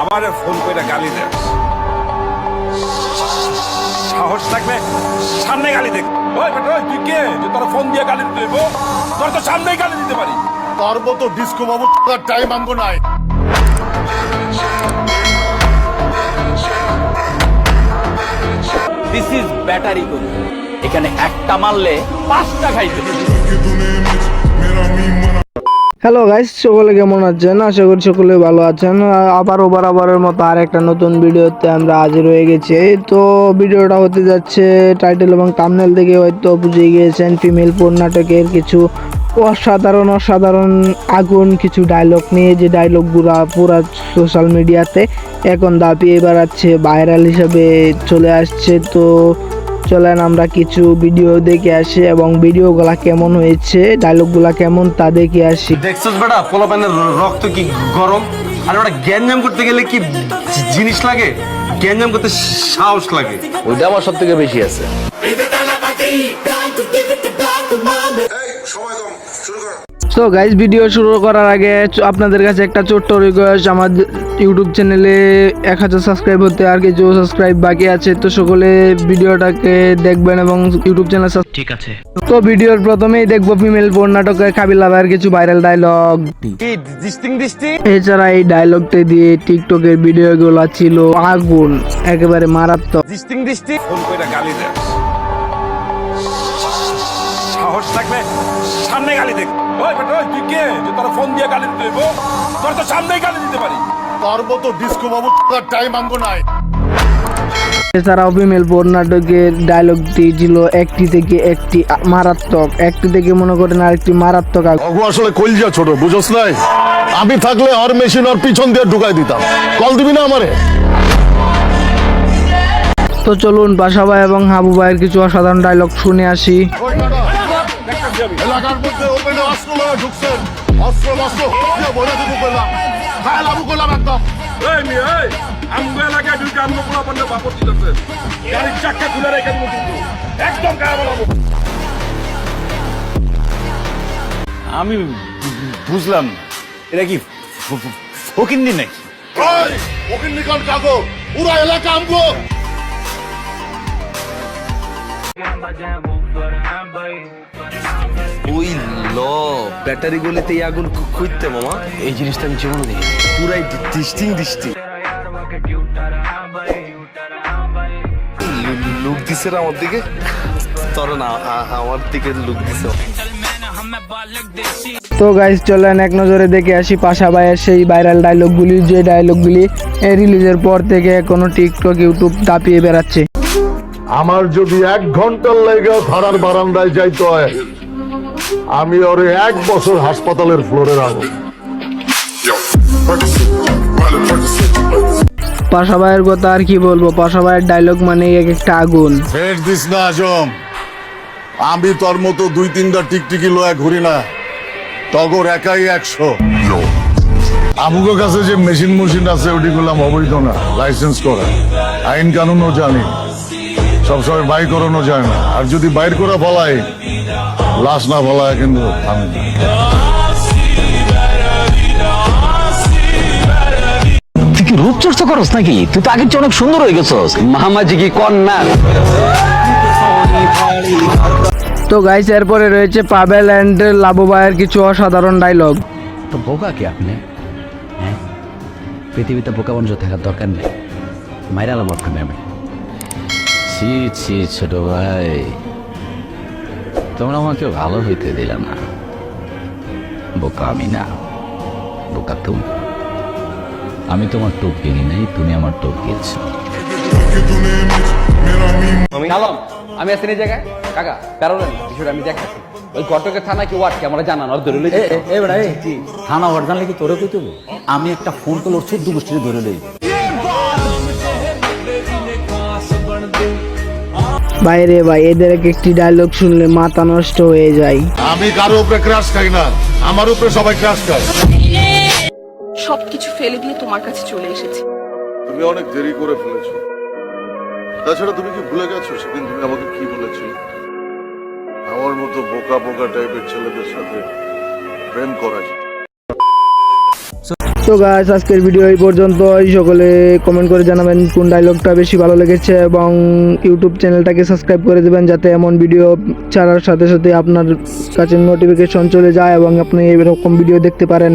আমারে ফোন করে গালি দেয়, সাহস থাকলে সামনে গালি দেখ। ওই বেটা, ওই তুই কে যে তোর ফোন দিয়ে গালি দিতে হইব? তোর তো সামনেই গালি দিতে পারি। তোর মতো ডিস্কো বাবু টাইম আমগো নাই। দিস ইজ ব্যাটারি গলি। এখানে একটা মারলে 5টা খাইতে। হ্যালো গাইস, সকলে কেমন আছেন? আশা করি সকলে ভালো আছেন। আবারও বরাবরের মতো আর একটা নতুন ভিডিওতে আমরা হাজির হয়ে গেছি। তো ভিডিওটা হতে যাচ্ছে, টাইটেল এবং থাম্বনেল দেখে হয়তো বুঝে গিয়েছেন, ফিমেল পোর নাটকের কিছু অসাধারণ আগুন কিছু ডায়লগ নিয়ে, যে ডায়লগগুলো পুরা সোশ্যাল মিডিয়াতে এখন দাপিয়ে বেড়াচ্ছে, ভাইরাল হিসেবে চলে আসছে। তো চলেন আমরা কিছু ভিডিও দেখে আসি এবং ভিডিওগুলা কেমন হয়েছে, ডায়লগগুলা কেমন তা দেখে আসি। দেখছস বেটা, পোলাপানের রক্ত কি গরম। আর বেটা গ্যাঞ্জাম করতে গেলে কি জিনিস লাগে? গ্যাঞ্জাম করতে সাহস লাগে। ওইটা আমার সব থেকে বেশি আছে। তো গাইজ, ভিডিও শুরু করার আগে আপনাদের কাছে একটা ছোট্ট রিকোয়েস্ট, আমার ইউটিউব চ্যানেলে 1000 সাবস্ক্রাইব হতে আর কিছু সাবস্ক্রাইব বাকি আছে। তো সকলে ভিডিওটাকে দেখবেন এবং ইউটিউব চ্যানেল ঠিক আছে। তো ভিডিওর প্রথমেই দেখবো ফিমেল পোর নাটকের কাবিলা ভাইয়ের কিছু ভাইরাল ডায়লগ। এছাড়া এই ডায়লগটা দিয়ে টিকটকের ভিডিওগুলো ছিল আগুন, একেবারে মারাত্মক। ফোন করে গালি দেয়, সাহস থাকলে সামনে গালি দেখ। ওই বেটা, ওই তুই কে যে তোর ফোন দিয়ে গালি দিতে হইব? তোর তো সামনেই গালি দিতে পারি। তোর মতো ডিস্কো বাবু টাইম আমগো নাই। এছাড়াও ফিমেল পোর নাটকের ডায়লগটি ছিল একটি থেকে একটি মারাত্মক, একটি থেকে মনে করেন আরেকটি মারাত্মক আগুন। অগু আসলে কলজা ছোট, বুঝছ নাই? আমি থাকলে আর মেশিন আর পিছন দিয়ে ঢুকাই দিতাম। কল দিবি না আমারে? তো চলুন পাশা ভাই এবং হাবু ভাইয়ের কিছু অসাধারণ ডায়লগ শুনে আসি। এলাকার মধ্যে ওপেনে অস্ত্র লয়ে ঢুকছেন, অস্ত্র দিয়ে ভরে দিব কইলাম, খায়াল আবু কইলাম একদম। এই মেয়ে, এই আমগো এলাকায় ঢুকে আমগো পোলাপানের বাপর দিতেছে, গাড়ির চাক্কা খুলে রেখে দেবো কিন্তু, একদম গায়ে বলাবো। আমি বুঝলাম এটা কি ফকিন্দি নাকি? ওই ওকিল নিকন কাগো, পুরা এলাকা আমগো। ওই ল ব্যাটারি গলিতে এই আগুন খুঁজতে মামা, এই জিনিসটা আমি জীবনে দেখি। পুরাই দৃষ্টি লুক দিছে রে আমার দিকে। তোর না আমার দিকে লুক দিছে। তো গাইস, চলেন এক নজরে দেখে আসি পাশা ভাইয়ের সেই ভাইরাল ডায়লগগুলি, যে ডায়লগগুলি রিলিজের পর থেকে এখনো টিকটক ইউটিউব দাপিয়ে বেড়াচ্ছে। আমার যদি 1 ঘন্টার লেগে থানার বারান্দায় যাইতে হয়, আমি ওরে 1 বছর হাসপাতালের ফ্লোরে রাখবো। পাশা ভাইয়ের কথা আর কি বলবো, পাশা ভাইয়ের ডায়লগ মানে এক একটা আগুন। ফের দিস না আজম, আমি তোর মতো 2-3টা টিকটিকি লয়া ঘুরি না, তগর একাই 100। আমুগো কাছে যে মেশিন আছে ওটি গুলাম অবৈধ না, লাইসেন্স করা, আইন কানুনও জানি, সবসময় বাইর করানো যায় না। আর যদি বাইর করা ফলায়, লাশ না ফলায় কিন্তু আমি। তুই কি রূপচর্চা করস নাকি? তুই তো আগের চেয়ে অনেক সুন্দর হয়ে গেছস। মামাজি কি কর না? তো গাইস, এরপরে রয়েছে পাবেল এন্ড লাবু ভাইয়ের কিছু অসাধারণ ডায়লগ। তো বোকা কি আপনি? হ্যাঁ, পৃথিবীতে বোকা মানুষ থাকার দরকার নেই। মাইরা আলাম আপনার আমি। ছি ছোট ভাই, তোমরা আমাকে ভালো হইতে দিলাম না। বোকা আমি না, বোকা তুমি। আমি তোমার টোপ কিনি নাই, তুমি আমার টোপ কিনছো। আমি আছি এই জায়গায় কাকা, কারণ বিষয়টা আমি দেখাচ্ছি। ওই ঘটকের থানা কি ওয়ার্ড কে আমরা জানান আর ধরে লইছি। থানা ওয়ার্ড জানলে কি তোরে কইতে হবে? আমি একটা ফোন কল 14 গোষ্ঠীর ধরে লই। বাইরে ভাই, এদের এক একটি ডায়লগ শুনলে মাথা নষ্ট হয়ে যায়। আমি কারো উপরে ক্রাশ খাই না, আমার উপরে সবাই ক্রাশ খায়। সবকিছু ফেলে দিয়ে তোমার কাছে চলে এসেছি। তুমি অনেক দেরি করে ফেলেছো। তাছাড়া তুমি কি ভুলে গেছো সেদিন তুমি আমাকে কি বলেছিলে? আমার মতো বোকা টাইপের ছেলেদের সাথে প্রেম করা যায়। তো গাইস আজকের ভিডিও এই পর্যন্তই। সকলে কমেন্ট করে জানাবেন কোন ডায়লগটা বেশি ভালো লেগেছে এবং ইউটিউব চ্যানেলটাকে সাবস্ক্রাইব করে দেবেন যাতে এমন ভিডিও ছাড়ার সাথে সাথে আপনার কাছে নোটিফিকেশন চলে যায় এবং আপনি এরকম ভিডিও দেখতে পারেন।